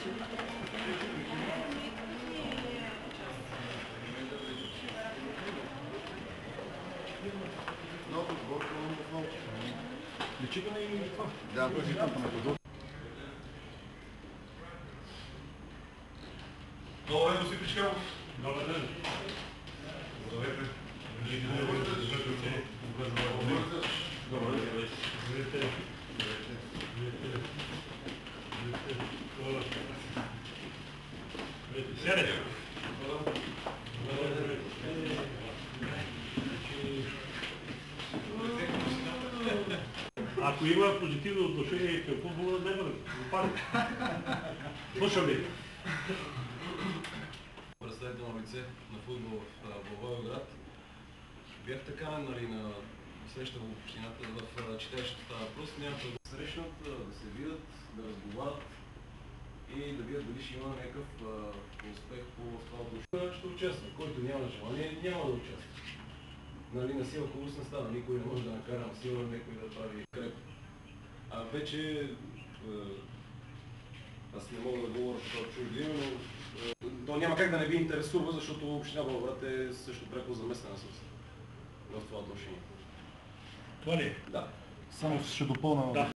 Много сбор, много Личи го на и това. да, позитивно на подобно. Добър ден, господин Пичкалов. Добър ден. Здравейте. Сядете. Ако има позитивно отношение към футбола, няма да попадне. Слушам ви. Представително лице на футбол в Благоевград. Бях таканен на среща в общината, в читалището става въпрос, няма да срещнат, да се видят, да разговарят и да видят дали ще има някакъв успех по това отношение. Ще участва, който няма желание, няма да участва. Нали, на сила хубост не става, никой не може да накара на сила някой да прави крепо. А вече аз не мога да говоря по това чужди име, но то няма как да не ви интересува, защото община Благоевград е също пряко замесена в това отношение. Това ли е? Да. Само ще допълна.